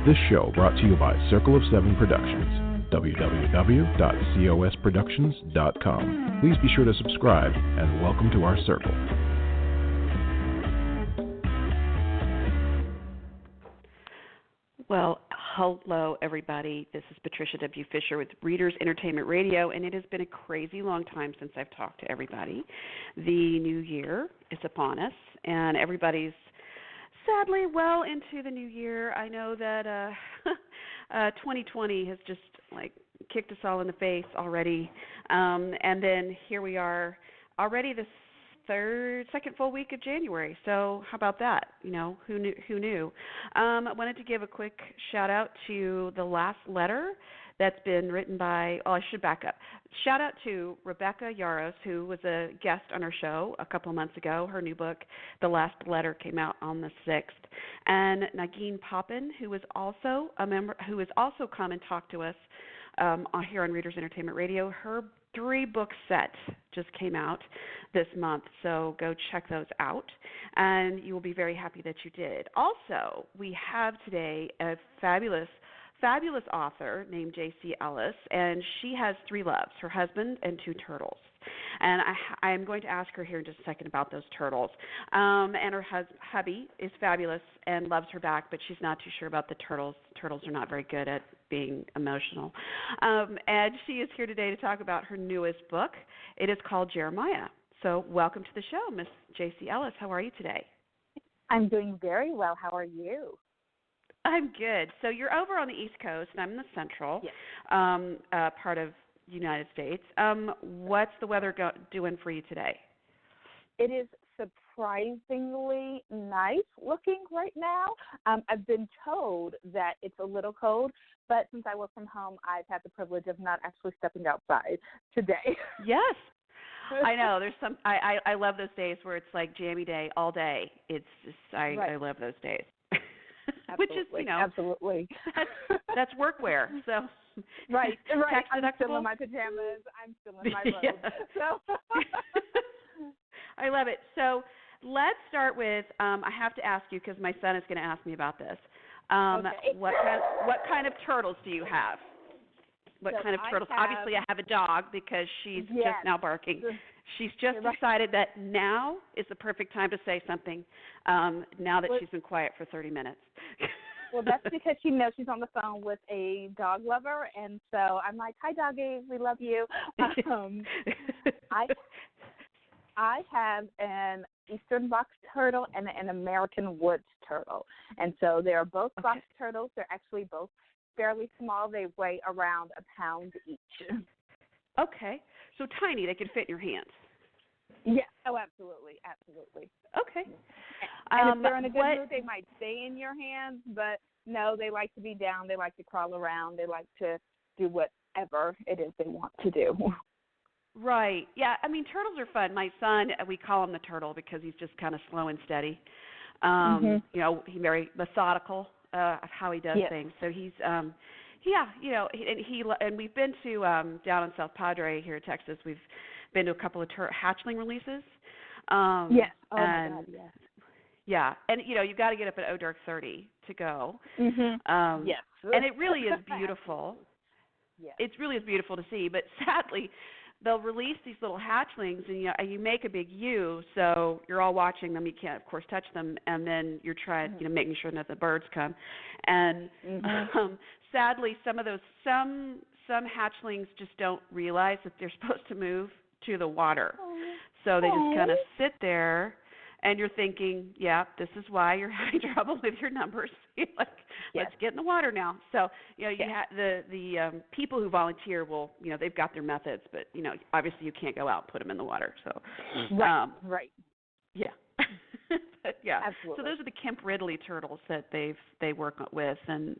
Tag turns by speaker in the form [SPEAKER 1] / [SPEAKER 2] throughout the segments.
[SPEAKER 1] This show brought to you by Circle of Seven Productions, www.cosproductions.com. Please be sure to subscribe and welcome to our circle.
[SPEAKER 2] Well, hello, everybody. This is Patricia W. Fisher with Readers Entertainment Radio, and it has been a crazy long time since I've talked to everybody. The new year is upon us, and everybody's sadly well into the new year. I know that 2020 has just kicked us all in the face already, and then here we are already the second full week of January. So how about that? You know, who knew? I wanted to give a quick shout out to the last letter that's been written by, I should back up. Shout out to Rebecca Yaros, who was a guest on our show a couple of months ago. Her new book, The Last Letter, came out on the 6th. And Nagin Poppin, who is also a member, who has also come and talked to us here on Readers Entertainment Radio. Her 3-book set just came out this month, so go check those out, and you will be very happy that you did. Also, we have today a fabulous author named Jayce Ellis, and she has 3 loves, her husband and 2 turtles. And I am going to ask her here in just a second about those turtles. And her hubby is fabulous and loves her back, but she's not too sure about the turtles. Turtles are not very good at being emotional. And she is here today to talk about her newest book. It is called Jeremiah. So welcome to the show, Miss Jayce Ellis. How are you today?
[SPEAKER 3] I'm doing very well. How are you?
[SPEAKER 2] I'm good. So you're over on the East Coast, and I'm in the Central part of the United States. What's the weather doing for you today?
[SPEAKER 3] It is surprisingly nice looking right now. I've been told that it's a little cold, but since I work from home, I've had the privilege of not actually stepping outside today.
[SPEAKER 2] Yes. I know. There's some. I love those days where it's like jammy day all day. It's just I love those days. Which is,
[SPEAKER 3] absolutely.
[SPEAKER 2] That's workwear. So
[SPEAKER 3] right.
[SPEAKER 2] Tax
[SPEAKER 3] I'm
[SPEAKER 2] deductible.
[SPEAKER 3] still in my pajamas. I'm still in my robe.
[SPEAKER 2] Yeah. So I love it. So let's start with. I have to ask you because my son is going to ask me about this.
[SPEAKER 3] Okay.
[SPEAKER 2] What kind of turtles do you have? What kind of turtles? Obviously, I have a dog because she's just now barking. She's just decided that now is the perfect time to say something, now that she's been quiet for 30 minutes.
[SPEAKER 3] Well, that's because she knows she's on the phone with a dog lover, and so I'm like, hi, doggy, we love you. I have an Eastern box turtle and an American woods turtle, and so they are both box turtles. They're actually both fairly small. They weigh around a pound each. Okay.
[SPEAKER 2] So tiny, they can fit in your hands.
[SPEAKER 3] Yes. Oh, absolutely.
[SPEAKER 2] Okay.
[SPEAKER 3] And if they're in a good mood, they might stay in your hands, but no, they like to be down. They like to crawl around. They like to do whatever it is they want to do.
[SPEAKER 2] Right. Yeah, I mean, turtles are fun. My son, we call him the turtle because he's just kind of slow and steady. You know, he's very methodical of how he does things. So he's and we've been to down in South Padre here in Texas. We've been to a couple of hatchling releases.
[SPEAKER 3] Yes. Oh
[SPEAKER 2] my
[SPEAKER 3] God, yes.
[SPEAKER 2] Yeah, and you've got to get up at dark 30 to go.
[SPEAKER 3] Yes.
[SPEAKER 2] And it really is beautiful.
[SPEAKER 3] Yes.
[SPEAKER 2] It really is beautiful to see, but sadly, they'll release these little hatchlings, and you make a big U, so you're all watching them. You can't, of course, touch them, and then you're trying, making sure that the birds come. And sadly, some hatchlings just don't realize that they're supposed to move to the water, so they just kind of sit there. And you're thinking, yeah, this is why you're having trouble with your numbers. Let's get in the water now. So, you have the people who volunteer will, they've got their methods, but obviously you can't go out and put them in the water. So,
[SPEAKER 3] right.
[SPEAKER 2] Yeah. But, yeah.
[SPEAKER 3] Absolutely.
[SPEAKER 2] So those are the Kemp Ridley turtles that they work with, and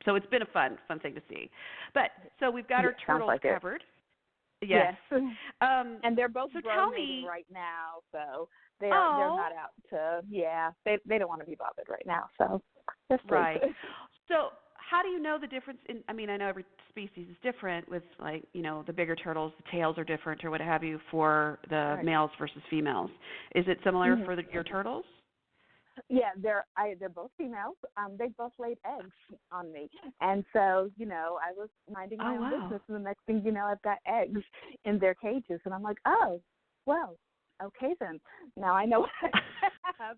[SPEAKER 2] so it's been a fun thing to see. But so we've got our turtles covered. Yes.
[SPEAKER 3] And they're both
[SPEAKER 2] grown
[SPEAKER 3] right now, so they're not out to they don't want to be bothered right now, so that's
[SPEAKER 2] right. So how do you know the difference I know every species is different with the bigger turtles, the tails are different or what have you for the males versus females. Is it similar for your turtles?
[SPEAKER 3] they're both females. They both laid eggs on me, and so I was minding my own business, and the next thing you know, I've got eggs in their cages, and I'm like, oh, well, okay then. Now I know what I have.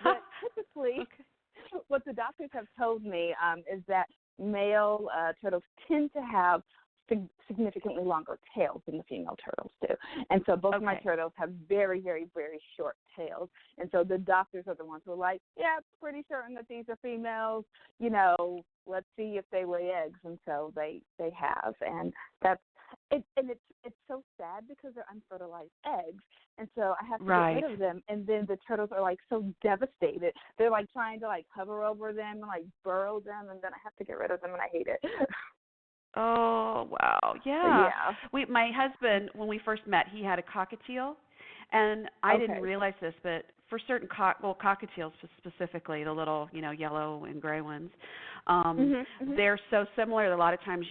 [SPEAKER 3] But typically, what the doctors have told me is that male turtles tend to have significantly longer tails than the female turtles do. And so both of my turtles have very, very, very short tails. And so the doctors are the ones who are like, yeah, pretty certain that these are females. Let's see if they lay eggs. And so they have. And that's it. And it's so sad because they're unfertilized eggs. And so I have to get rid of them. And then the turtles are so devastated. They're trying to hover over them and burrow them. And then I have to get rid of them, and I hate it.
[SPEAKER 2] Oh, wow. Yeah. My husband, when we first met, he had a cockatiel, and I didn't realize this, but for certain cockatiels specifically, the little, yellow and gray ones, they're so similar that a lot of times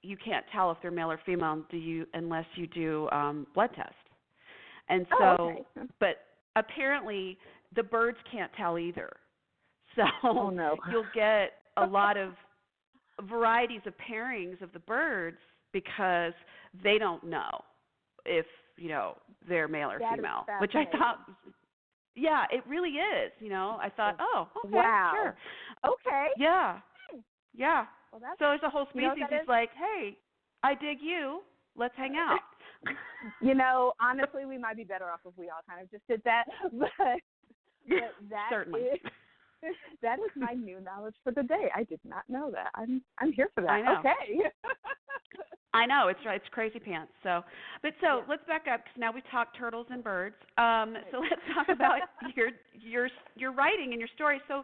[SPEAKER 2] you can't tell if they're male or female unless you do blood test. And so, but apparently the birds can't tell either. So you'll get a lot of varieties of pairings of the birds because they don't know if they're male or female, which I thought, it really is. I thought, sure, Well, so there's a whole species who's like, hey, I dig you, let's hang out.
[SPEAKER 3] Honestly, we might be better off if we all kind of just did that, but that
[SPEAKER 2] certainly.
[SPEAKER 3] That is my new knowledge for the day. I did not know that. I'm here for that.
[SPEAKER 2] I know.
[SPEAKER 3] Okay.
[SPEAKER 2] I know, it's crazy pants. So let's back up because now we talked turtles and birds. So let's talk about your writing and your story. So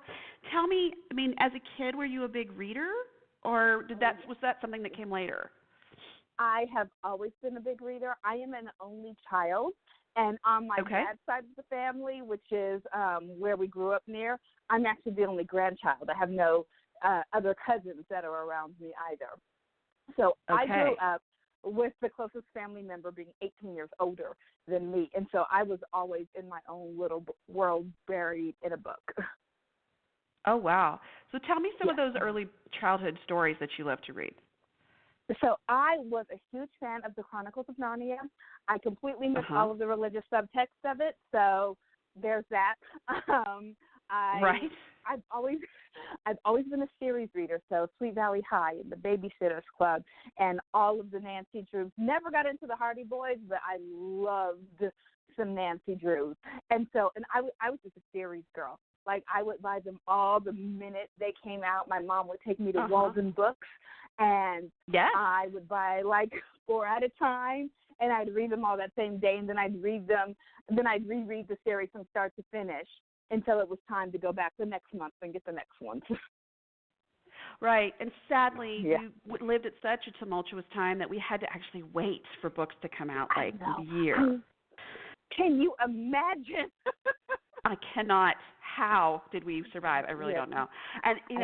[SPEAKER 2] tell me, as a kid, were you a big reader, or was that something that came later?
[SPEAKER 3] I have always been a big reader. I am an only child. And on my dad's side of the family, which is where we grew up near, I'm actually the only grandchild. I have no other cousins that are around me either. So I grew up with the closest family member being 18 years older than me. And so I was always in my own little world buried in a book.
[SPEAKER 2] Oh, wow. So tell me some of those early childhood stories that you loved to read.
[SPEAKER 3] So I was a huge fan of the Chronicles of Narnia. I completely missed all of the religious subtext of it, so there's that. I've always been a series reader, so Sweet Valley High and the Babysitters Club and all of the Nancy Drews. Never got into the Hardy Boys, but I loved some Nancy Drews. And I was just a series girl. I would buy them all the minute they came out. My mom would take me to Walden Books, and I would buy 4 at a time, and I'd read them all that same day, and then I'd read them, and then I'd reread the series from start to finish until it was time to go back the next month and get the next ones.
[SPEAKER 2] Right, and sadly, we lived at such a tumultuous time that we had to actually wait for books to come out a year.
[SPEAKER 3] Can you imagine?
[SPEAKER 2] I cannot. How did we survive? I really don't know. And, you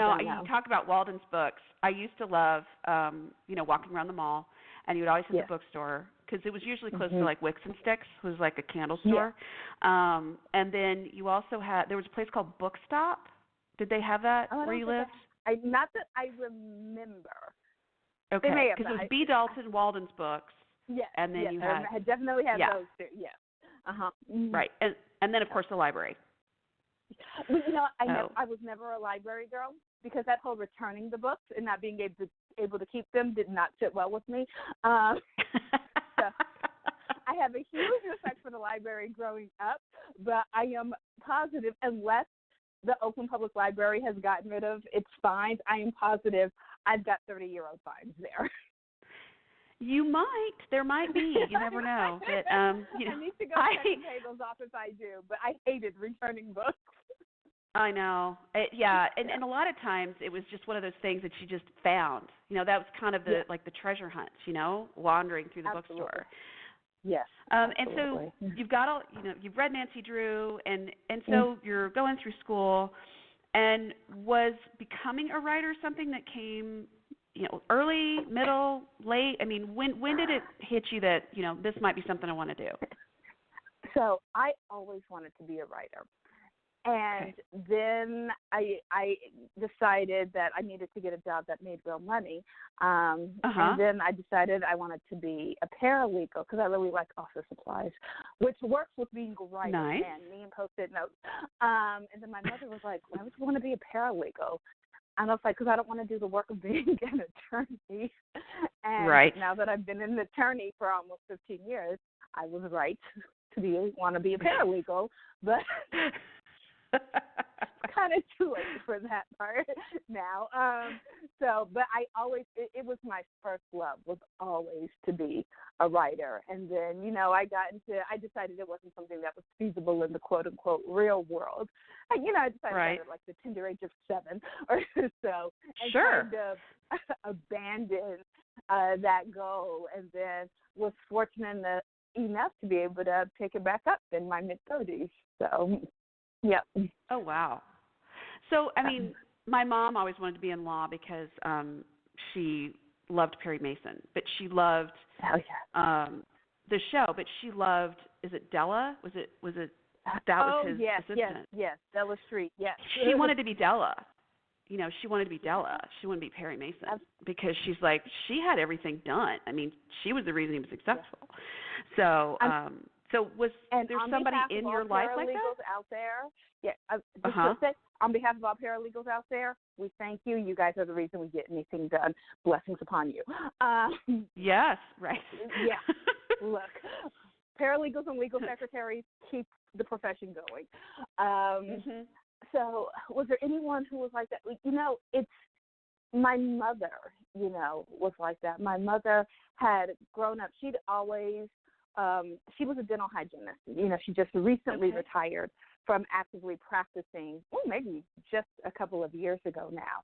[SPEAKER 2] talk about Walden's books. I used to love, walking around the mall, and you would always hit the bookstore because it was usually close to Wicks and Sticks, was like a candle store. And then you also there was a place called Bookstop. Did they have that where you lived?
[SPEAKER 3] Not that I remember.
[SPEAKER 2] Okay, because it was B. Dalton Walden's books.
[SPEAKER 3] Yeah.
[SPEAKER 2] And then you had.
[SPEAKER 3] I definitely had those too. Yes.
[SPEAKER 2] Right. And then, of course, the library.
[SPEAKER 3] I was never a library girl because that whole returning the books and not being able to keep them did not sit well with me. So I have a huge respect for the library growing up, but I am positive unless the Oakland Public Library has gotten rid of its fines, I am positive I've got 30-year-old fines there.
[SPEAKER 2] You might. There might be. You never know. But,
[SPEAKER 3] I need to go pay those off if I do, but I hated returning books.
[SPEAKER 2] I know. And a lot of times it was just one of those things that you just found. That was kind of the the treasure hunt, wandering through the bookstore.
[SPEAKER 3] Yes.
[SPEAKER 2] And so you've got you've read Nancy Drew, and so you're going through school, and was becoming a writer something that came early, middle, late? When did it hit you that, this might be something I want to do?
[SPEAKER 3] So I always wanted to be a writer. And then I decided that I needed to get a job that made real money. And then I decided I wanted to be a paralegal because I really like office supplies, which works with being a writer and me and Post-it notes. And then my mother was like, why would you want to be a paralegal? And I was like, because I don't want to do the work of being an attorney. And now that I've been an attorney for almost 15 years, I was right to want to be a paralegal. But it's kind of too late for that part now. But I always, it was my first love, was always to be a writer. And then, I decided it wasn't something that was feasible in the quote unquote real world. And, I decided at like the tender age of 7 or so. And kind of abandoned that goal, and then was fortunate enough to be able to pick it back up in my mid-30s. So, yeah.
[SPEAKER 2] Oh, wow. So, I mean, my mom always wanted to be in law because she loved Perry Mason, but she loved the show, but she loved, is it Della? Was it that was his assistant?
[SPEAKER 3] Yes, Della Street, yes.
[SPEAKER 2] She wanted to be Della. She wanted to be Della. She wanted to be Perry Mason because she's like, she had everything done. I mean, she was the reason he was successful. So, so was there somebody in your life like that?
[SPEAKER 3] Out there, on behalf of all paralegals out there, we thank you. You guys are the reason we get anything done. Blessings upon you.
[SPEAKER 2] Yes, right.
[SPEAKER 3] Yeah. Look, paralegals and legal secretaries keep the profession going. So was there anyone who was like that? It's my mother, was like that. My mother had grown up. She'd always, she was a dental hygienist. She just recently retired from actively practicing, maybe just a couple of years ago now.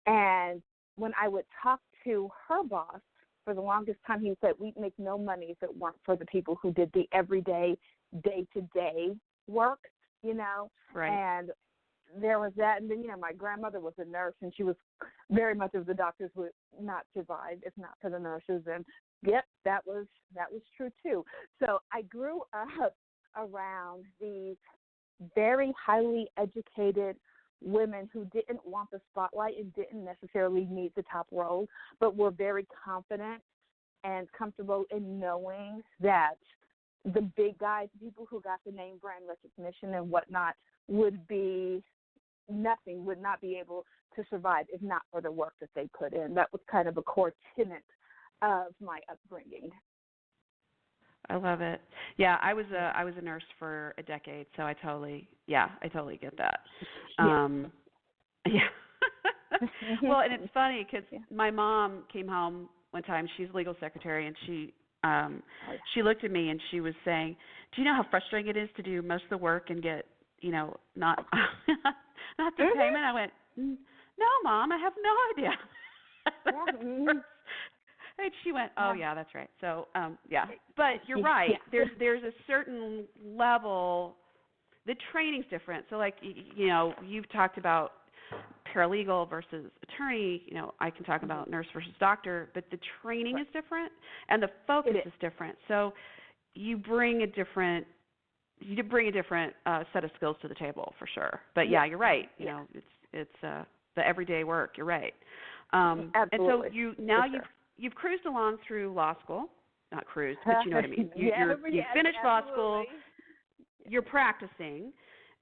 [SPEAKER 3] And when I would talk to her boss, for the longest time, he said, we'd make no money if it weren't for the people who did the everyday, day-to-day work, And there was that. And then, my grandmother was a nurse, and she was very much of the doctors would not survive if not for the nurses. And, yep, that was true, too. So I grew up around these very highly educated women who didn't want the spotlight and didn't necessarily need the top role, but were very confident and comfortable in knowing that the big guys, people who got the name brand recognition and whatnot, would not be able to survive if not for the work that they put in. That was kind of a core tenet of my upbringing.
[SPEAKER 2] I love it. Yeah, I was a nurse for a decade, so I totally get that. Well, and it's funny because my mom came home one time. She's a legal secretary, and she looked at me and she was saying, "Do you know how frustrating it is to do most of the work and get, not the payment?" I went, "No, Mom, I have no idea." And she went, "Oh, yeah, that's right." So, but you're right. There's a certain level. The training's different. So, like, you've talked about paralegal versus attorney. I can talk about nurse versus doctor, but the training is different and the focus is different. So, you bring a different set of skills to the table for sure. But yeah, you're right. It's the everyday work. You're right.
[SPEAKER 3] Absolutely.
[SPEAKER 2] And so you've cruised along through law school, not cruised, but you know what I mean. You finished law school, you're practicing,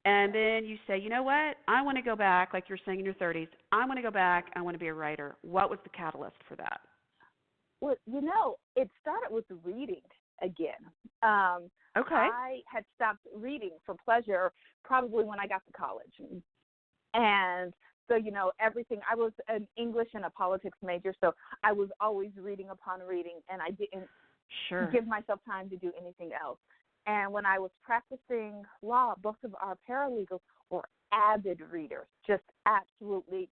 [SPEAKER 2] and then you say, you know what, I want to go back, like you're saying in your 30s, I want to go back, I want to be a writer. What was the catalyst for that?
[SPEAKER 3] Well, it started with reading again. I had stopped reading for pleasure probably when I got to college. And so, everything, I was an English and a politics major, so I was always reading upon reading, and I didn't give myself time to do anything else. And when I was practicing law, both of our paralegals were avid readers, just absolutely.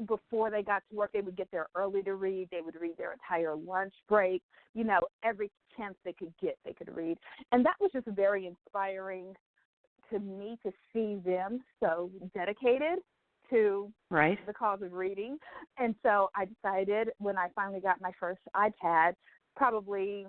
[SPEAKER 3] Before they got to work, they would get there early to read. They would read their entire lunch break. Every chance they could get, they could read. And that was just very inspiring to me to see them so dedicated to the cause of reading. And so I decided when I finally got my first iPad, probably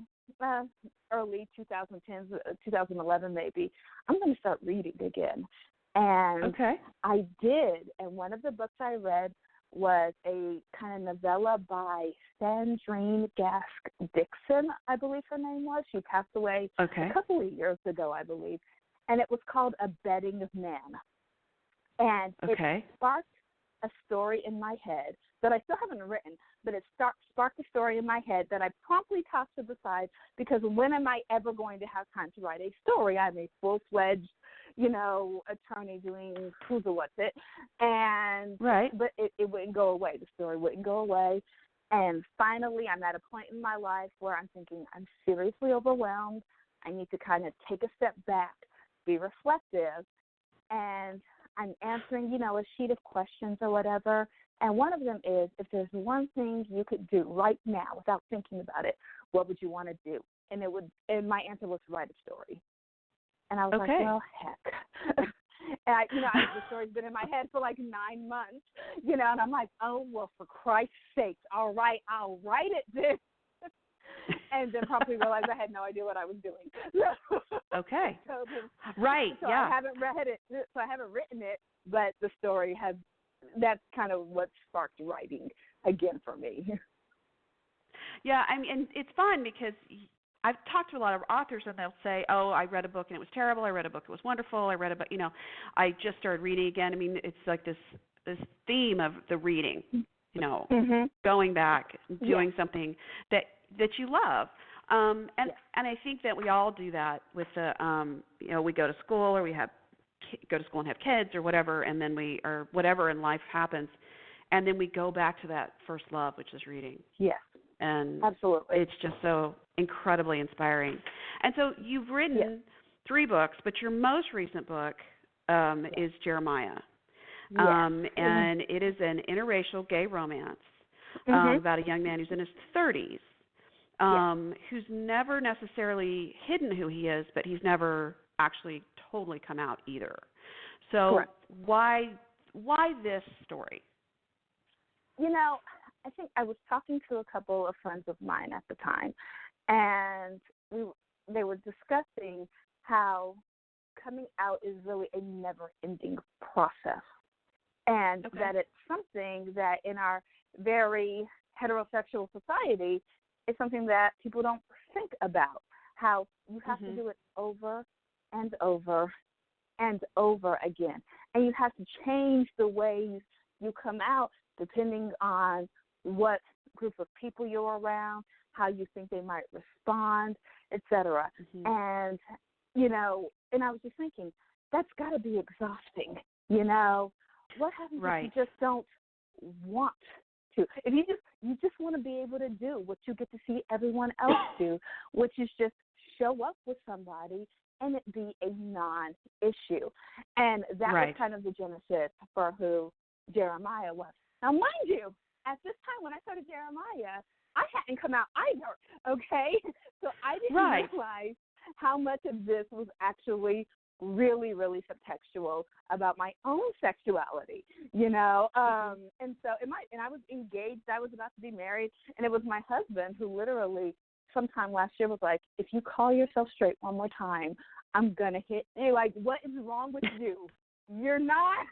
[SPEAKER 3] early 2010s, 2011 maybe, I'm going to start reading again. And
[SPEAKER 2] Okay.
[SPEAKER 3] I did. And one of the books I read was a kind of novella by Sandrine Gask Dixon, I believe her name was. She passed away a couple of years ago, I believe. And it was called A Bedding Man. And it sparked a story in my head that I still haven't written, but it sparked a story in my head that I promptly tossed to the side, because when am I ever going to have time to write a story? I'm a full-fledged, attorney doing who's or what's it. And but it wouldn't go away. The story wouldn't go away. And finally, I'm at a point in my life where I'm thinking I'm seriously overwhelmed. I need to kind of take a step back, be reflective, and I'm answering, a sheet of questions or whatever. And one of them is, if there's one thing you could do right now without thinking about it, what would you want to do? And my answer was to write a story. And I was like, well, heck. And the story's been in my head for like 9 months, and I'm like, oh, well, for Christ's sake, all right, I'll write it then. And then promptly realized I had no idea what I was doing.
[SPEAKER 2] Okay.
[SPEAKER 3] So
[SPEAKER 2] yeah.
[SPEAKER 3] I haven't read it, so I haven't written it, but the story that's kind of what sparked writing again for me.
[SPEAKER 2] Yeah, I mean, and it's fun because I've talked to a lot of authors, and they'll say, oh, I read a book and it was terrible. I read a book, it was wonderful. I read a book, I just started reading again. I mean, it's like this theme of the reading, going back, doing something that you love. And I think that we all do that with the, we go to school, or we go to school and have kids or whatever, and then or whatever in life happens, and then we go back to that first love, which is reading.
[SPEAKER 3] Yes.
[SPEAKER 2] And
[SPEAKER 3] absolutely,
[SPEAKER 2] it's just so incredibly inspiring. And so you've written 3 books, but your most recent book is Jeremiah. And it is an interracial gay romance about a young man who's in his 30s, who's never necessarily hidden who he is, but he's never actually totally come out either. So why this story?
[SPEAKER 3] I think I was talking to a couple of friends of mine at the time, and they were discussing how coming out is really a never-ending process, and that it's something that in our very heterosexual society is something that people don't think about, how you have to do it over and over and over again, and you have to change the way you come out depending on what group of people you're around, how you think they might respond, etc. And, and I was just thinking, that's got to be exhausting, What happens if you just don't want to? If you just want to be able to do what you get to see everyone else do, which is just show up with somebody and it be a non-issue. And that was kind of the genesis for who Jeremiah was. Now, mind you, at this time when I started Jeremiah, I hadn't come out either, okay? So I didn't realize how much of this was actually really, really subtextual about my own sexuality, And so and I was engaged, I was about to be married, and it was my husband who literally sometime last year was like, if you call yourself straight one more time, I'm going to hit you. Like, what is wrong with you? You're not.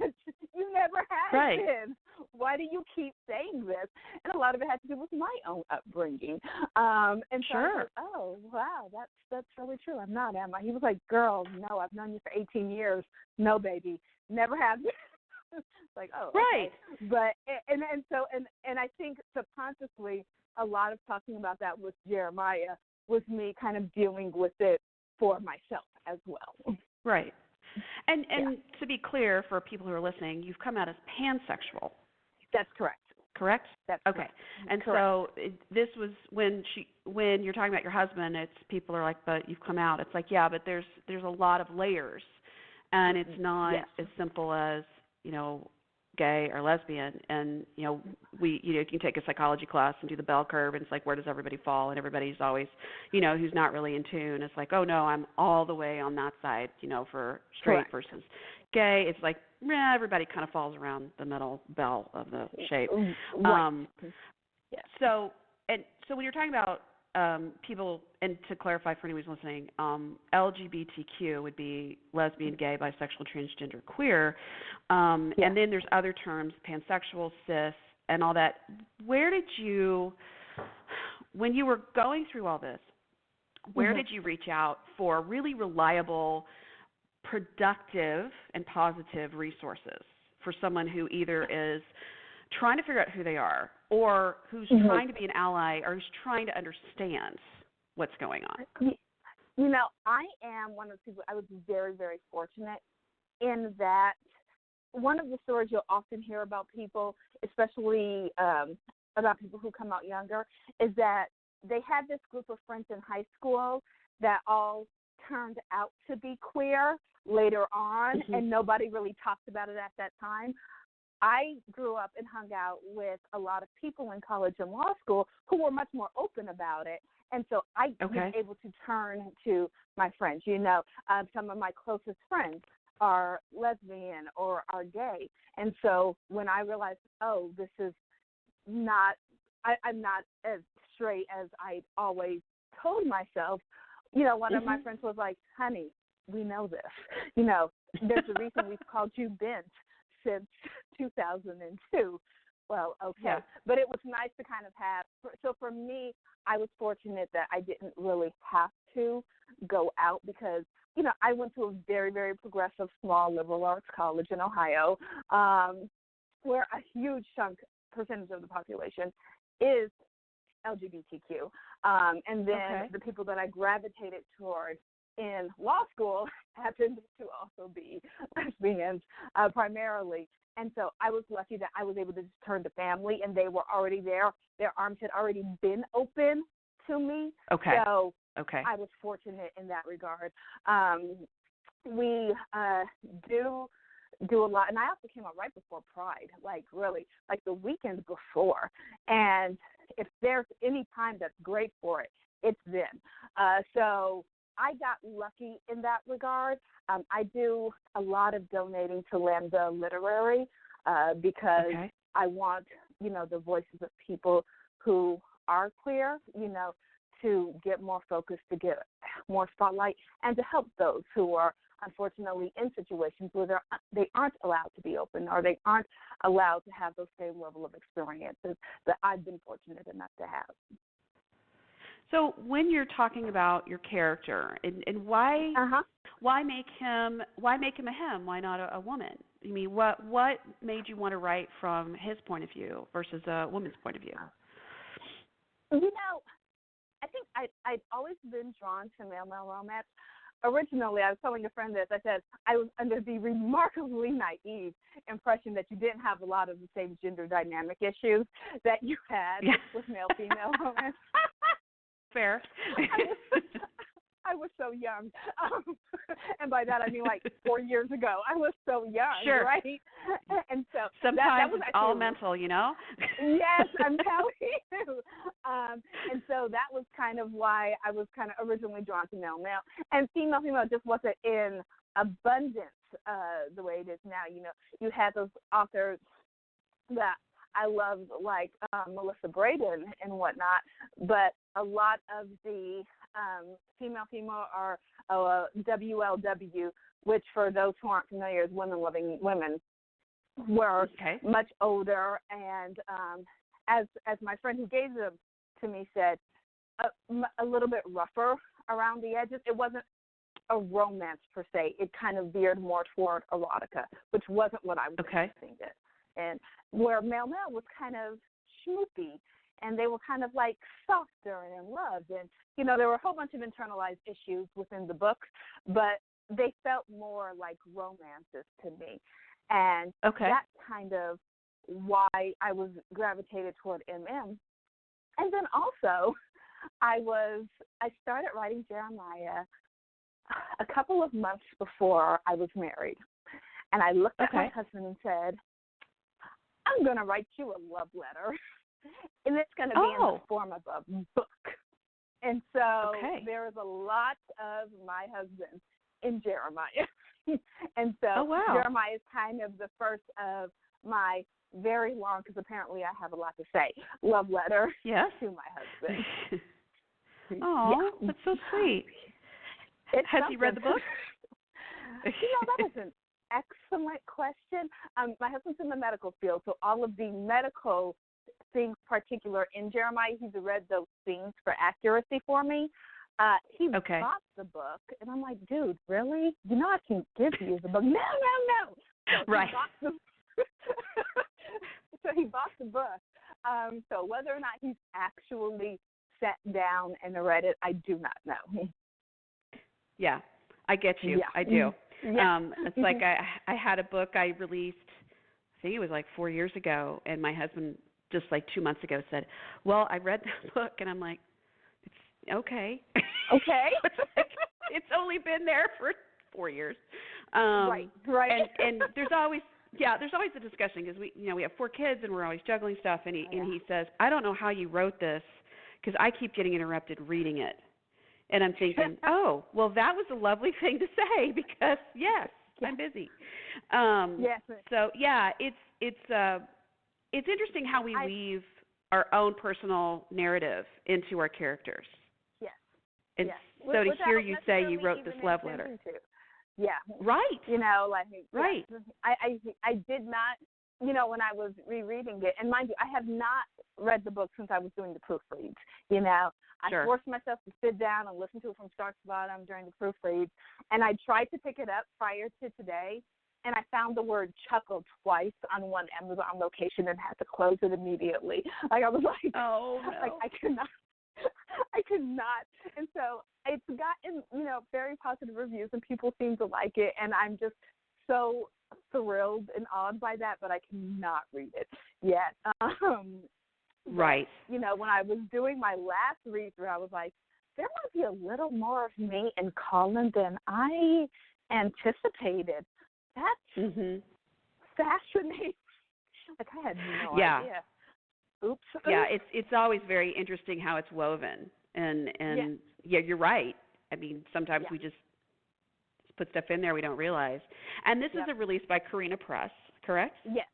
[SPEAKER 3] You never have been. Why do you keep saying this? And a lot of it had to do with my own upbringing. And so I was like, oh, wow, that's really true. I'm not, am I? He was like, girl, no, I've known you for 18 years. No, baby, never have been. It's like, oh, okay. But and I think subconsciously a lot of talking about that with Jeremiah was me kind of dealing with it for myself as well.
[SPEAKER 2] Right. And to be clear for people who are listening, you've come out as pansexual.
[SPEAKER 3] That's correct.
[SPEAKER 2] Correct?
[SPEAKER 3] That's
[SPEAKER 2] okay.
[SPEAKER 3] Correct.
[SPEAKER 2] And
[SPEAKER 3] correct.
[SPEAKER 2] So this was when you're talking about your husband, it's people are like, but you've come out. It's like, yeah, but there's a lot of layers, and it's not as simple as gay or lesbian. And you can take a psychology class and do the bell curve, and it's like, where does everybody fall? And everybody's always who's not really in tune. It's like, oh no, I'm all the way on that side. For straight versus gay, it's like everybody kind of falls around the middle bell of the shape. So when you're talking about people, and to clarify for anyone who's listening, LGBTQ would be lesbian, gay, bisexual, transgender, queer, and then there's other terms, pansexual, cis, and all that. Where did you, when you were going through all this, where did you reach out for really reliable, productive, and positive resources for someone who either is trying to figure out who they are or who's trying to be an ally or who's trying to understand what's going on?
[SPEAKER 3] You know, I am one of the people, I was very, very fortunate in that one of the stories you'll often hear about people, especially about people who come out younger, is that they had this group of friends in high school that all turned out to be queer later on, and nobody really talked about it at that time. I grew up and hung out with a lot of people in college and law school who were much more open about it. And so I was able to turn to my friends. You know, some of my closest friends are lesbian or are gay. And so when I realized, oh, this is not, I'm not as straight as I always told myself, you know, one of my friends was like, honey, we know this. You know, there's a reason we've called you Bent since 2002. Well, okay. Yeah. But it was nice to kind of have, so for me, I was fortunate that I didn't really have to go out because, you know, I went to a very, very progressive, small liberal arts college in Ohio, where a huge percentage of the population is LGBTQ. And then the people that I gravitated toward in law school happened to also be lesbians primarily. And so I was lucky that I was able to just turn to family, and they were already there. Their arms had already been open to me. So I was fortunate in that regard. We do a lot, and I also came out right before Pride, like really, like the weekend before. And if there's any time that's great for it, it's then. So I got lucky in that regard. I do a lot of donating to Lambda Literary because I want, you know, the voices of people who are queer, you know, to get more focus, to get more spotlight, and to help those who are unfortunately in situations where they aren't allowed to be open or they aren't allowed to have those same level of experiences that I've been fortunate enough to have.
[SPEAKER 2] So when you're talking about your character and why make him a him? Why not a woman? I mean, what made you want to write from his point of view versus a woman's point of view?
[SPEAKER 3] You know, I think I'd always been drawn to male-male romance. Originally, I was telling a friend this. I said I was under the remarkably naive impression that you didn't have a lot of the same gender dynamic issues that you had with male-female romance.
[SPEAKER 2] Fair.
[SPEAKER 3] I was so young. And by that I mean like 4 years ago. I was so young, right? And so
[SPEAKER 2] sometimes
[SPEAKER 3] that was
[SPEAKER 2] it's all mental, you know?
[SPEAKER 3] Yes, I'm telling you. And so that was kind of why I was kind of originally drawn to male. And female just wasn't in abundance the way it is now. You know, you had those authors that I loved, like Melissa Braden and whatnot, but a lot of the female are WLW, which for those who aren't familiar is Women Loving Women, were much older, and as my friend who gave them to me said, a little bit rougher around the edges. It wasn't a romance per se. It kind of veered more toward erotica, which wasn't what I was expecting it. And where male was kind of schmoopy, and they were kind of like softer and in love. And, you know, there were a whole bunch of internalized issues within the book, but they felt more like romances to me. And that's kind of why I was gravitated toward MM. And then also, I started writing Jeremiah a couple of months before I was married. And I looked at my husband and said, I'm going to write you a love letter, and it's going to be in the form of a book. And so there is a lot of my husband in Jeremiah. And so Jeremiah is kind of the first of my very long, because apparently I have a lot to say, love letter to my husband.
[SPEAKER 2] Oh, that's so sweet. Has he read the book?
[SPEAKER 3] That is an excellent question. My husband's in the medical field, so all of the medical things particular in Jeremiah, he's read those things for accuracy for me. He bought the book, and I'm like, dude, really? I can give you the book. No. So
[SPEAKER 2] right.
[SPEAKER 3] He bought the book. So whether or not he's actually sat down and read it, I do not know.
[SPEAKER 2] Yeah, I get you.
[SPEAKER 3] Yeah.
[SPEAKER 2] I do.
[SPEAKER 3] Yeah.
[SPEAKER 2] It's like I had a book I released, I think it was like 4 years ago, and my husband just like 2 months ago said, well, I read that book, and I'm like, it's okay.
[SPEAKER 3] Okay.
[SPEAKER 2] It's only been there for 4 years.
[SPEAKER 3] Right.
[SPEAKER 2] And there's always a discussion because we have 4 kids and we're always juggling stuff, and he says, I don't know how you wrote this because I keep getting interrupted reading it. And I'm thinking, oh, well, that was a lovely thing to say because, yes, I'm busy.
[SPEAKER 3] Yes.
[SPEAKER 2] So, yeah, it's interesting how we weave our own personal narrative into our characters.
[SPEAKER 3] Yes.
[SPEAKER 2] And so to hear you say you wrote this love letter.
[SPEAKER 3] Yeah.
[SPEAKER 2] Right.
[SPEAKER 3] Right. Yeah. I did not, when I was rereading it, and mind you, I have not read the book since I was doing the proofreads. I forced myself to sit down and listen to it from start to bottom during the proofreads, and I tried to pick it up prior to today, and I found the word chuckle twice on one Amazon location and had to close it immediately. I was like,
[SPEAKER 2] oh, no.
[SPEAKER 3] I could not. And so it's gotten, very positive reviews, and people seem to like it, and I'm just so thrilled and awed by that, but I cannot read it yet.
[SPEAKER 2] Right.
[SPEAKER 3] When I was doing my last read-through, I was like, there might be a little more of me in Colin than I anticipated. That's fascinating. Like, I had no idea. Oops.
[SPEAKER 2] Yeah, it's always very interesting how it's woven. And you're right. I mean, sometimes we just put stuff in there we don't realize. And this is a release by Carina Press, correct?
[SPEAKER 3] Yes.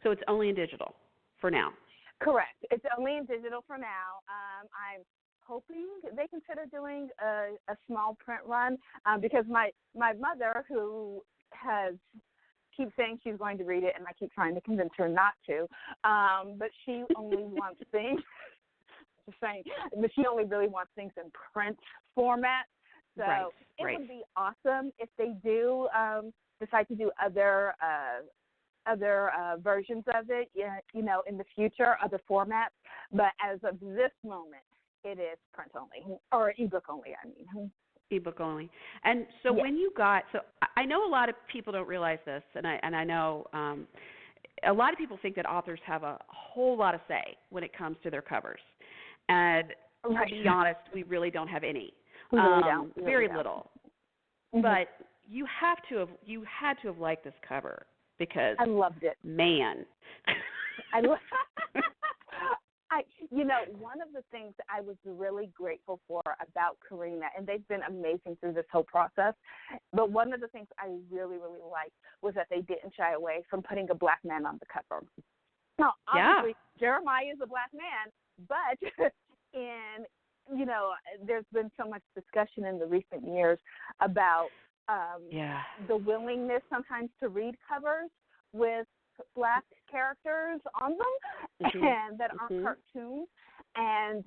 [SPEAKER 2] So it's only in digital for now.
[SPEAKER 3] Correct. It's only in digital for now. I'm hoping they consider doing a small print run because my mother, who keeps saying she's going to read it, and I keep trying to convince her not to, but she only wants things. Just saying, but she only really wants things in print format. So it would be awesome if they do decide to do other versions of it, in the future, other formats. But as of this moment, it is print only, or ebook only, I mean.
[SPEAKER 2] Ebook only. And so when you so I know a lot of people don't realize this, and I know a lot of people think that authors have a whole lot of say when it comes to their covers. And to be honest, we really don't have any.
[SPEAKER 3] We really don't.
[SPEAKER 2] Very little. Mm-hmm. But you had to have liked this cover because
[SPEAKER 3] I loved it.
[SPEAKER 2] Man.
[SPEAKER 3] One of the things that I was really grateful for about Carina, and they've been amazing through this whole process, but one of the things I really, really liked was that they didn't shy away from putting a black man on the cover. Now, obviously, Jeremiah is a black man, but there's been so much discussion in the recent years about the willingness sometimes to read covers with black characters on them and that aren't cartoons. And,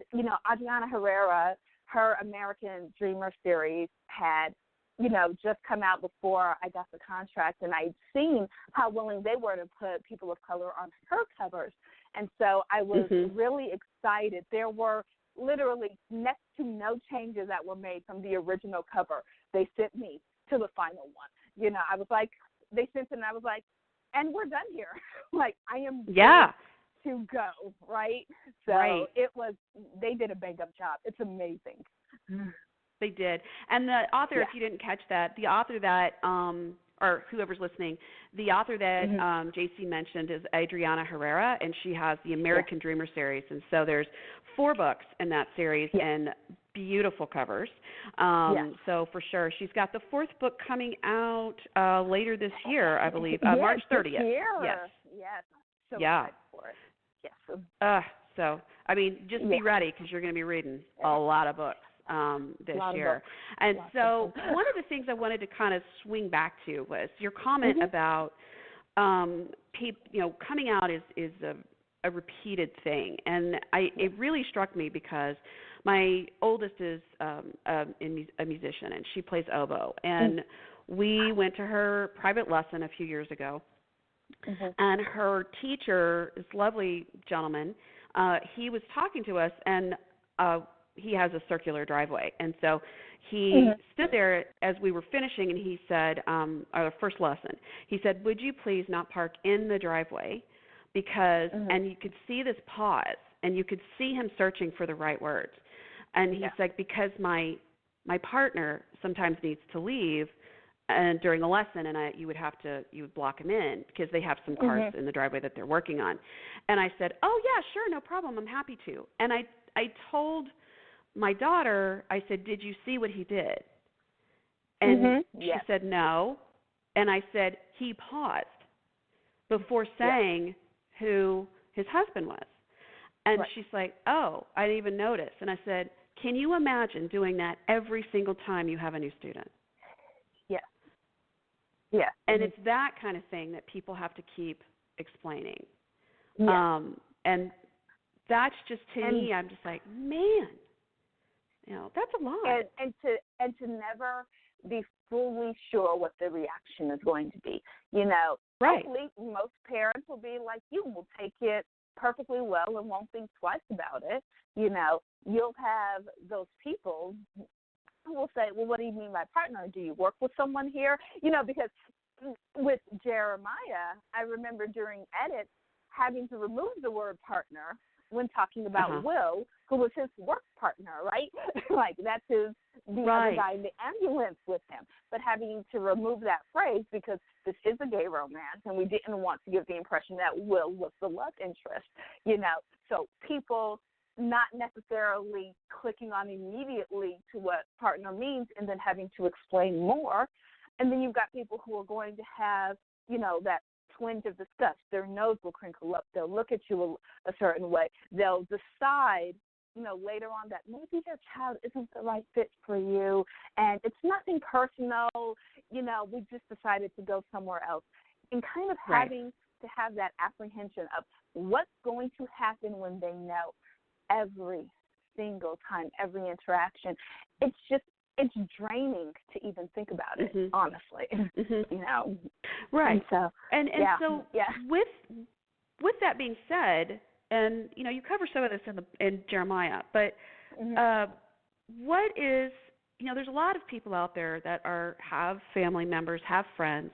[SPEAKER 3] Adriana Herrera, her American Dreamer series had, just come out before I got the contract, and I'd seen how willing they were to put people of color on her covers. And so I was really excited. There were literally next to no changes that were made from the original cover. They sent me to the final one. I was like, they sent it, and I was like, and we're done here. Like, I am ready to go, right? So they did a bang-up job. It's amazing.
[SPEAKER 2] They did. And the author, if you didn't catch that, the author that, or whoever's listening, the author that Jayce mentioned is Adriana Herrera, and she has the American Dreamer series. And so there's 4 books in that series and beautiful covers. So for sure, she's got the 4th book coming out later this year, I believe, March 30th.
[SPEAKER 3] Yes. So excited for it. Yes.
[SPEAKER 2] So I mean, just be ready because you're going to be reading a lot of books this year. And so one of the things I wanted to kind of swing back to was your comment about coming out is a repeated thing. And it really struck me because my oldest is a musician, and she plays oboe. And we went to her private lesson a few years ago. And her teacher, this lovely gentleman, he was talking to us, and he has a circular driveway. And so he stood there as we were finishing, and he said, our first lesson, he said, would you please not park in the driveway? Because, and you could see this pause, and you could see him searching for the right words. And he's like, because my partner sometimes needs to leave and during a lesson, and you would block him in because they have some cars in the driveway that they're working on. And I said, oh yeah, sure, no problem, I'm happy to. And I told my daughter, I said, did you see what he did? And she said no. And I said, he paused before saying who his husband was. And she's like, oh, I didn't even notice. And I said, can you imagine doing that every single time you have a new student?
[SPEAKER 3] Yeah.
[SPEAKER 2] And it's that kind of thing that people have to keep explaining. And that's just, to me, I'm just like, man, that's a lot.
[SPEAKER 3] And to never be fully sure what the reaction is going to be. Hopefully most parents will be like you, will take it perfectly well and won't think twice about it. You'll have those people who will say, well, what do you mean by partner? Do you work with someone here? Because with Jeremiah, I remember during edits having to remove the word partner when talking about Will, who was his work partner, right? Like that's the other guy in the ambulance with him. But having to remove that phrase because this is a gay romance, and we didn't want to give the impression that Will was the love interest, So people not necessarily clicking on immediately to what partner means and then having to explain more. And then you've got people who are going to have, that twinge of disgust. Their nose will crinkle up. They'll look at you a certain way. They'll decide, later on that maybe their child isn't the right fit for you. And it's nothing personal. We just decided to go somewhere else. And kind of having to have that apprehension of what's going to happen when they know every single time, every interaction. It's draining to even think about it, honestly.
[SPEAKER 2] Right.
[SPEAKER 3] And so,
[SPEAKER 2] with that being said, and you cover some of this in Jeremiah, but what is there's a lot of people out there that have family members, have friends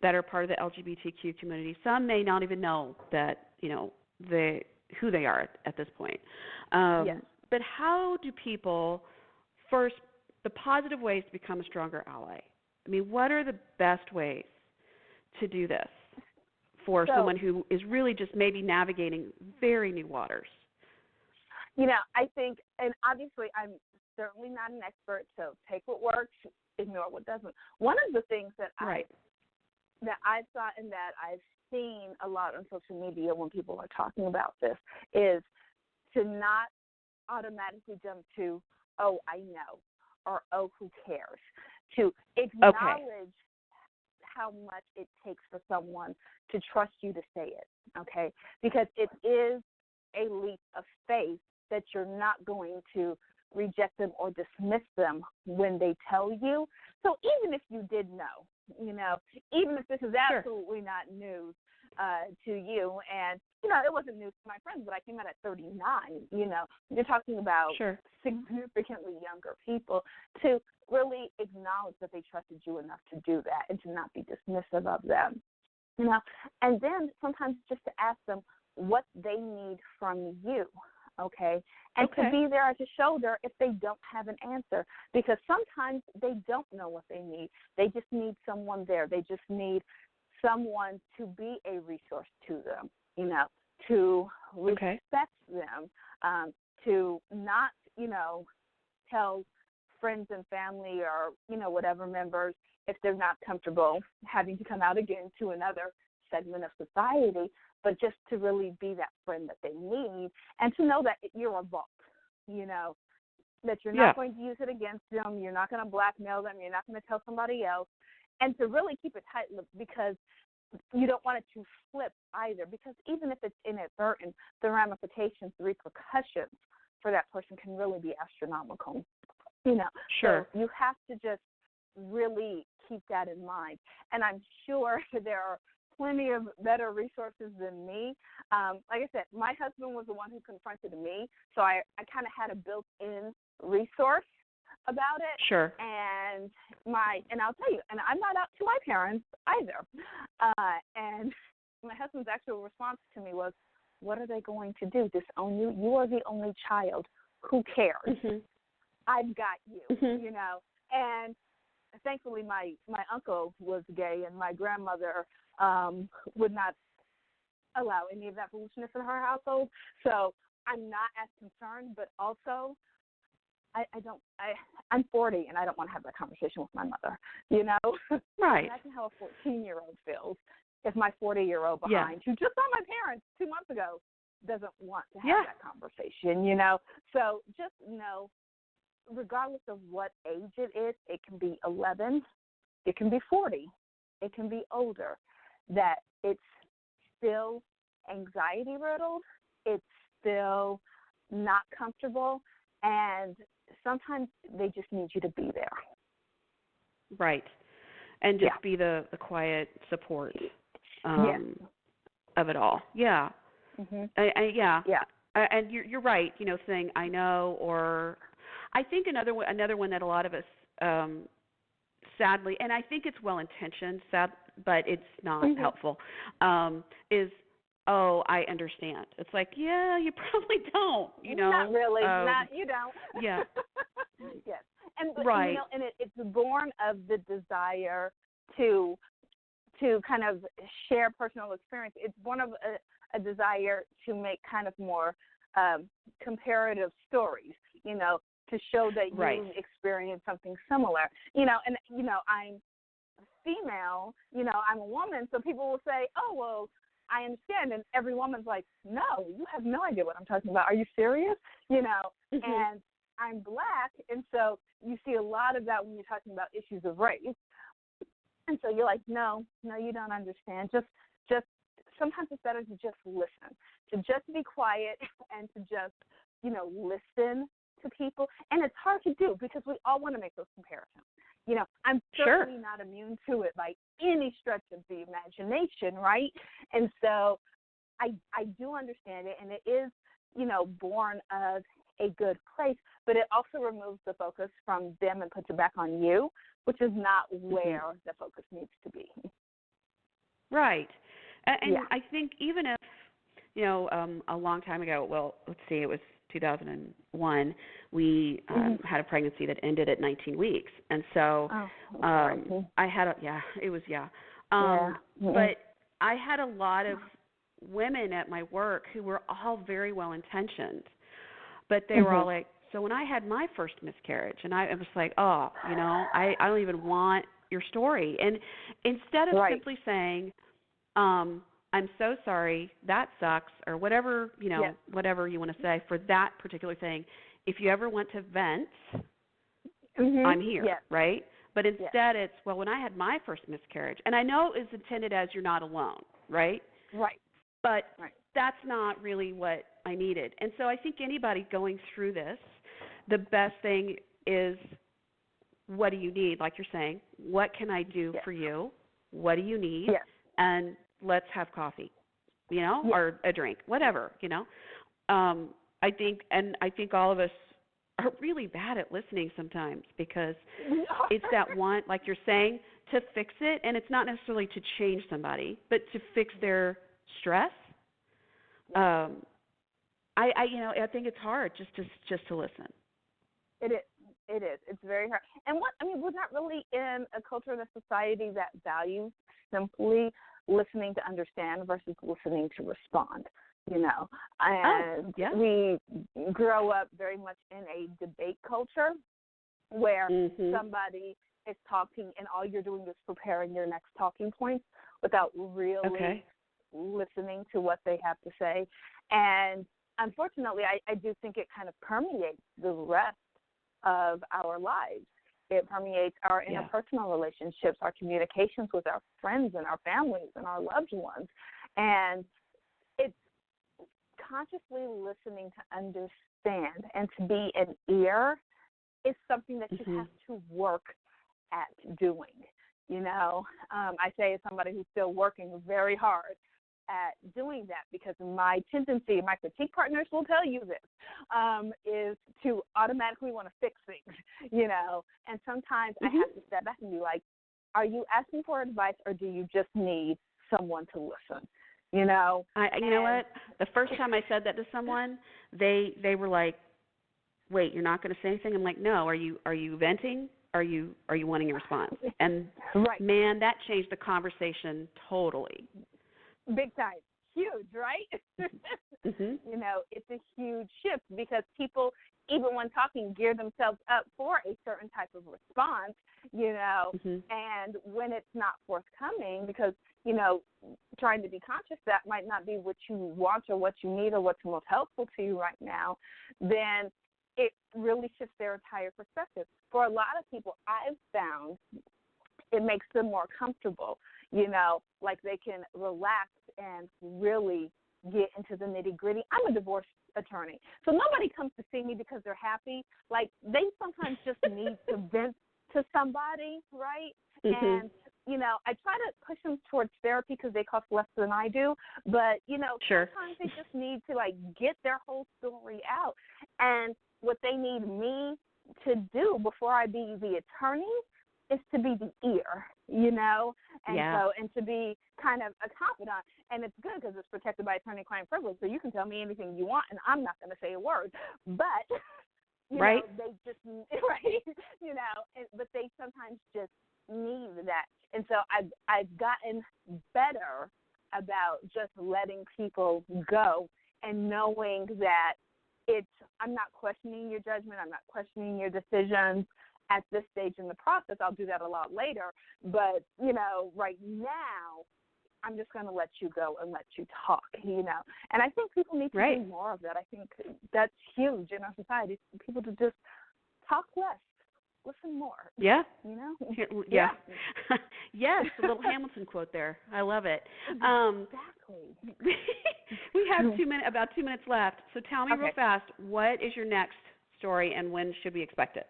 [SPEAKER 2] that are part of the LGBTQ community. Some may not even know that who they are at this point. But how do people first, the positive ways to become a stronger ally? I mean, what are the best ways to do this for someone who is really just maybe navigating very new waters?
[SPEAKER 3] I think, and obviously I'm certainly not an expert, so take what works, ignore what doesn't. One of the things that I saw and that I've seen a lot on social media when people are talking about this is to not automatically jump to, oh, I know, or oh, who cares, to acknowledge how much it takes for someone to trust you to say it, okay? Because it is a leap of faith that you're not going to reject them or dismiss them when they tell you. So even if you did know, even if this is absolutely not news to you, and, it wasn't news to my friends, but I came out at 39, you're talking about significantly younger people, to really acknowledge that they trusted you enough to do that and to not be dismissive of them, and then sometimes just to ask them what they need from you, okay, and to be there as a shoulder if they don't have an answer, because sometimes they don't know what they need. They just need someone there. They just need someone to be a resource to them, to respect them, to not, tell friends and family or, whatever members if they're not comfortable having to come out again to another segment of society, but just to really be that friend that they need, and to know that you're a vault, that you're not going to use it against them, you're not going to blackmail them, you're not going to tell somebody else, and to really keep it tight-lipped, because you don't want it to flip either, because even if it's inadvertent, the ramifications, the repercussions for that person can really be astronomical.
[SPEAKER 2] Sure.
[SPEAKER 3] So you have to just really keep that in mind. And I'm sure there are plenty of better resources than me. Like I said, my husband was the one who confronted me, so I kind of had a built-in resource about it.
[SPEAKER 2] Sure.
[SPEAKER 3] And I'll tell you, and I'm not out to my parents either. And my husband's actual response to me was, "What are they going to do? Disown you? You are the only child. Who cares?
[SPEAKER 2] Mm-hmm.
[SPEAKER 3] I've got you." And thankfully my uncle was gay, and my grandmother would not allow any of that foolishness in her household. So I'm not as concerned, but also I'm 40 and I don't want to have that conversation with my mother,
[SPEAKER 2] Right.
[SPEAKER 3] Imagine how a 14-year-old feels if my 40-year-old behind, who just saw my parents 2 months ago, doesn't want to have that conversation, So just know, regardless of what age it is, it can be 11, it can be 40, it can be older, that it's still anxiety-riddled, it's still not comfortable, and sometimes they just need you to be there.
[SPEAKER 2] Right. And just be the quiet support of it all. Yeah.
[SPEAKER 3] Mm-hmm.
[SPEAKER 2] And you're right, saying I know, or I think another one that a lot of us sadly, and I think it's well-intentioned, but it's not helpful, is, "Oh, I understand." It's like, yeah, you probably don't,
[SPEAKER 3] Not really. You don't.
[SPEAKER 2] Yeah.
[SPEAKER 3] Yes. And
[SPEAKER 2] right.
[SPEAKER 3] And it's born of the desire to kind of share personal experience. It's born of a desire to make kind of more comparative stories, to show that you experienced something similar. I'm female, I'm a woman, so people will say, "Oh, well, I understand," and every woman's like, "No, you have no idea what I'm talking about. Are you serious?" And I'm Black, and so you see a lot of that when you're talking about issues of race. And so you're like, no, you don't understand. Just sometimes it's better to just listen, to just be quiet and to just, listen to people. And it's hard to do because we all want to make those comparisons. I'm certainly not immune to it by any stretch of the imagination, right? And so I do understand it, and it is, born of a good place, but it also removes the focus from them and puts it back on you, which is not where the focus needs to be.
[SPEAKER 2] Right. And I think even if, a long time ago, well, let's see, it was 2001, we had a pregnancy that ended at 19 weeks. And so I had but I had a lot of women at my work who were all very well-intentioned, but they were all like, so when I had my first miscarriage, and I was like, oh, I don't even want your story. And instead of simply saying, I'm so sorry, that sucks, or whatever, whatever you want to say for that particular thing, if you ever want to vent, I'm here, right? But instead it's, well, when I had my first miscarriage, and I know it's intended as you're not alone, right?
[SPEAKER 3] Right.
[SPEAKER 2] But that's not really what I needed. And so I think anybody going through this, the best thing is, what do you need? Like you're saying, what can I do for you? What do you need? And let's have coffee, or a drink, whatever, I think all of us are really bad at listening sometimes, because it's that one, like you're saying, to fix it, and it's not necessarily to change somebody, but to fix their stress. I think it's hard just to listen.
[SPEAKER 3] It is. It's very hard. And we're not really in a culture and a society that values simply listening to understand versus listening to respond, And we grow up very much in a debate culture where somebody is talking and all you're doing is preparing your next talking points, without really listening to what they have to say. And unfortunately, I do think it kind of permeates the rest of our lives. It permeates our interpersonal relationships, our communications with our friends and our families and our loved ones. And it's consciously listening to understand and to be an ear is something that you have to work at doing. You know, I say as somebody who's still working very hard at doing that, because my tendency, my critique partners will tell you this, is to automatically want to fix things, you know. And sometimes I have to step back and be like, are you asking for advice, or do you just need someone to listen? You know?
[SPEAKER 2] You know what? The first time I said that to someone, they were like, wait, you're not going to say anything? I'm like, no. Are you venting? Are you wanting a response? And man, that changed the conversation totally.
[SPEAKER 3] Big time. Huge, right? You know, it's a huge shift, because people, even when talking, gear themselves up for a certain type of response, you know, and when it's not forthcoming, because, you know, trying to be conscious that might not be what you want or what you need or what's most helpful to you right now, then it really shifts their entire perspective. For a lot of people, I've found it makes them more comfortable, you know, like they can relax and really get into the nitty-gritty. I'm a divorce attorney, so nobody comes to see me because they're happy. Like, they sometimes just need to vent to somebody, right? And, you know, I try to push them towards therapy because they cost less than I do, but, you know, sometimes they just need to, like, get their whole story out. And what they need me to do before I be the attorney is to be the ear, you know, and to be kind of a confidant. And it's good because it's protected by attorney-client privilege, so you can tell me anything you want, and I'm not going to say a word. But, you know, they just, you know, but they sometimes just need that. And so I've gotten better about just letting people go and knowing that I'm not questioning your judgment, I'm not questioning your decisions at this stage in the process. I'll do that a lot later. But, you know, right now, I'm just going to let you go and let you talk, you know. And I think people need to do more of that. I think that's huge in our society, people to just talk less, listen more. Yeah. You know?
[SPEAKER 2] Yeah. Yes, a little Hamilton quote there. I love it.
[SPEAKER 3] Exactly.
[SPEAKER 2] We have about 2 minutes left. So tell me real fast, what is your next story and when should we expect it?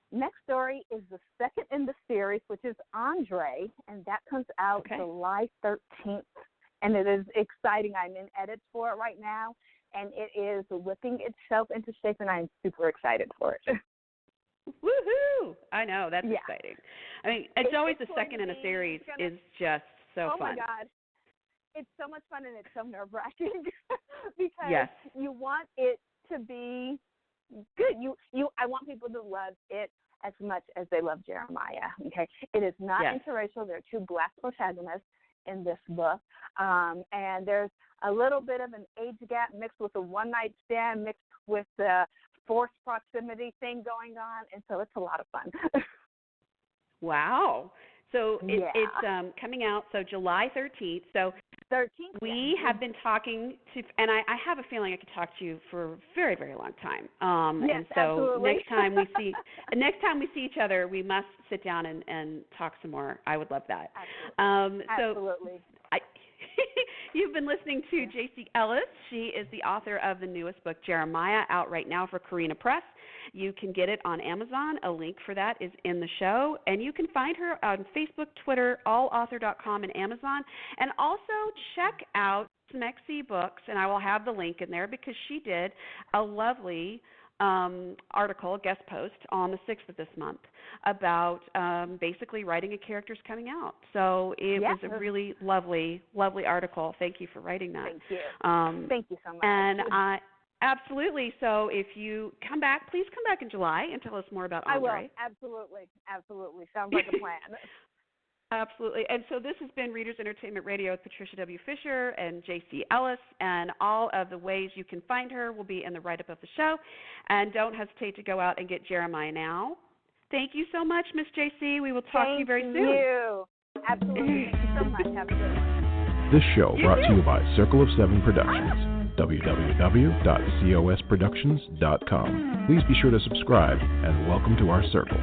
[SPEAKER 3] Next story is the second in the series, which is Andre, and that comes out July 13th. And it is exciting. I'm in edits for it right now, and it is whipping itself into shape, and I'm super excited for it.
[SPEAKER 2] Woohoo! I know, that's exciting. I mean, it's always the second in a series is just so fun.
[SPEAKER 3] Oh, my God. It's so much fun, and it's so nerve-wracking because you want it to be good. I want people to love it as much as they love Jeremiah. Okay, it is not interracial. There are two black protagonists in this book, and there's a little bit of an age gap mixed with a one-night stand, mixed with the forced proximity thing going on, and so it's a lot of fun.
[SPEAKER 2] Wow. So it's coming out, so July 13th. So
[SPEAKER 3] 13th.
[SPEAKER 2] We have been talking to, and I have a feeling I could talk to you for a very, very long time. And so
[SPEAKER 3] absolutely.
[SPEAKER 2] next time we see each other, we must sit down and talk some more. I would love that.
[SPEAKER 3] Absolutely.
[SPEAKER 2] You've been listening to Jayce Ellis. She is the author of the newest book, Jeremiah, out right now for Carina Press. You can get it on Amazon. A link for that is in the show. And you can find her on Facebook, Twitter, allauthor.com, and Amazon. And also check out Smexy Books, and I will have the link in there because she did a lovely article, guest post, on the 6th of this month about basically writing a character's coming out. So it was a really lovely, lovely article. Thank you for writing that.
[SPEAKER 3] Thank you. Thank you so much.
[SPEAKER 2] And absolutely. So if you come back, please come back in July and tell us more about Andre.
[SPEAKER 3] I will. Absolutely. Sounds like a plan.
[SPEAKER 2] Absolutely. And so this has been Readers Entertainment Radio with Patricia W. Fisher and Jayce Ellis, and all of the ways you can find her will be in the write-up of the show. And don't hesitate to go out and get Jeremiah now. Thank you so much, Miss Jayce. We will talk to you very soon.
[SPEAKER 3] Thank you. Absolutely. Thank you so much. Have a good one.
[SPEAKER 1] This show brought to you by Circle of Seven Productions. www.cosproductions.com. Please be sure to subscribe and welcome to our circle.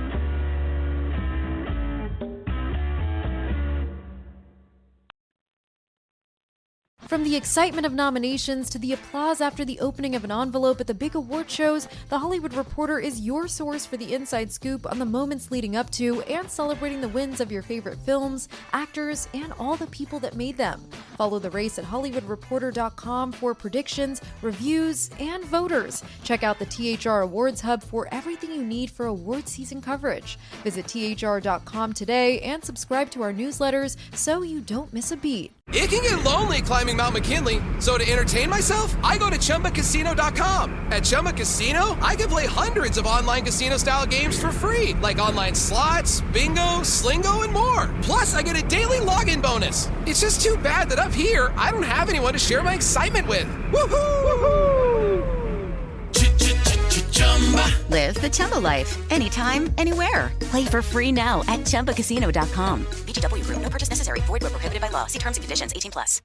[SPEAKER 4] From the excitement of nominations to the applause after the opening of an envelope at the big award shows, The Hollywood Reporter is your source for the inside scoop on the moments leading up to and celebrating the wins of your favorite films, actors, and all the people that made them. Follow the race at HollywoodReporter.com for predictions, reviews, and voters. Check out the THR Awards Hub for everything you need for award season coverage. Visit THR.com today and subscribe to our newsletters so you don't miss a beat.
[SPEAKER 5] It can get lonely climbing Mount McKinley, so to entertain myself, I go to ChumbaCasino.com. At Chumba Casino, I can play hundreds of online casino-style games for free, like online slots, bingo, slingo, and more. Plus, I get a daily login bonus. It's just too bad that up here, I don't have anyone to share my excitement with. Woohoo!
[SPEAKER 6] Live the Chumba life. Anytime, anywhere. Play for free now at ChumbaCasino.com. VGW Group. No purchase necessary. Void where prohibited by law. See terms and conditions. 18+.